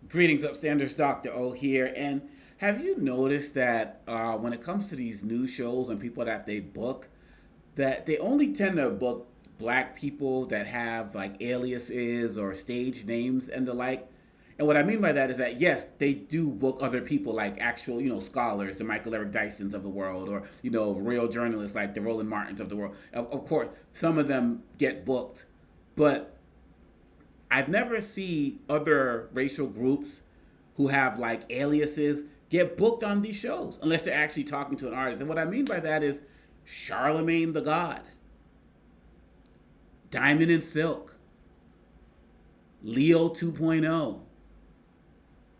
Greetings, upstanders. Dr. O here. And have you noticed that when it comes to these news shows and people that they book, that they only tend to book black people that have like aliases or stage names and the like? And what I mean by that is that yes, they do book other people like actual, scholars, the Michael Eric Dysons of the world, or real journalists like the Roland Martins of the world. Of course, some of them get booked, but I've never seen other racial groups who have like aliases get booked on these shows unless they're actually talking to an artist. And what I mean by that is Charlamagne the God, Diamond and Silk, Leo 2.0,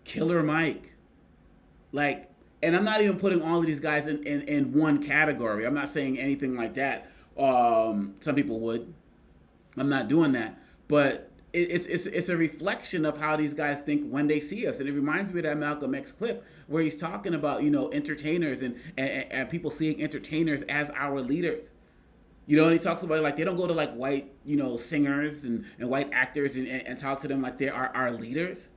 Killer Mike. Like, and I'm not even putting all of these guys in one category. I'm not saying anything like that. Some people would. I'm not doing that. But it's a reflection of how these guys think when they see us, and it reminds me of that Malcolm X clip where he's talking about entertainers and people seeing entertainers as our leaders. And he talks about like they don't go to like white singers and white actors and talk to them like they are our leaders,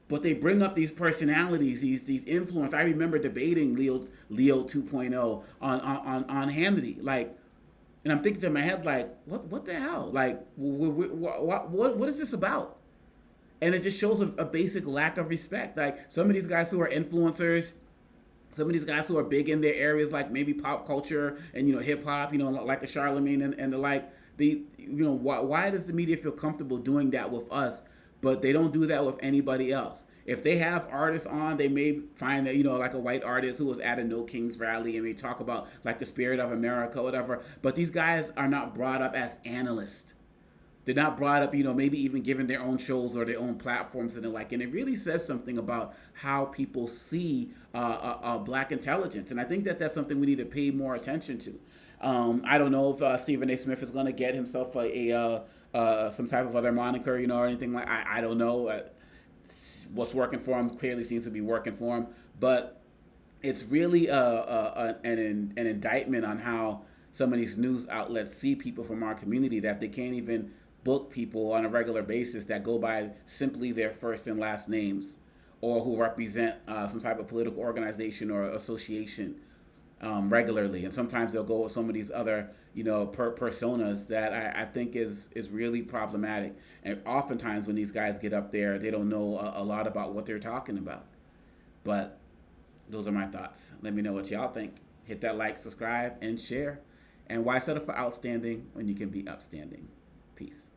but they bring up these personalities, these influence. I remember debating Leo 2.0 on Hannity, like, and I'm thinking to my head, like, what the hell? Like, what is this about? And it just shows a basic lack of respect. Like, some of these guys who are influencers, some of these guys who are big in their areas, like maybe pop culture and, hip hop, like a Charlemagne and the like, why does the media feel comfortable doing that with us, but they don't do that with anybody else? If they have artists on, they may find that, like a white artist who was at a No Kings rally and they talk about like the spirit of America, whatever. But these guys are not brought up as analysts. They're not brought up, maybe even given their own shows or their own platforms and the like. And it really says something about how people see black intelligence. And I think that that's something we need to pay more attention to. I don't know if Stephen A. Smith is going to get himself some type of other moniker, or anything like. I don't know. What's working for him clearly seems to be working for him, but it's really an indictment on how some of these news outlets see people from our community, that they can't even book people on a regular basis that go by simply their first and last names, or who represent some type of political organization or association regularly. And sometimes they'll go with some of these other, personas that I think is really problematic. And oftentimes when these guys get up there, they don't know a lot about what they're talking about. But those are my thoughts. Let me know what y'all think. Hit that like, subscribe, and share. And why settle for outstanding when you can be upstanding? Peace.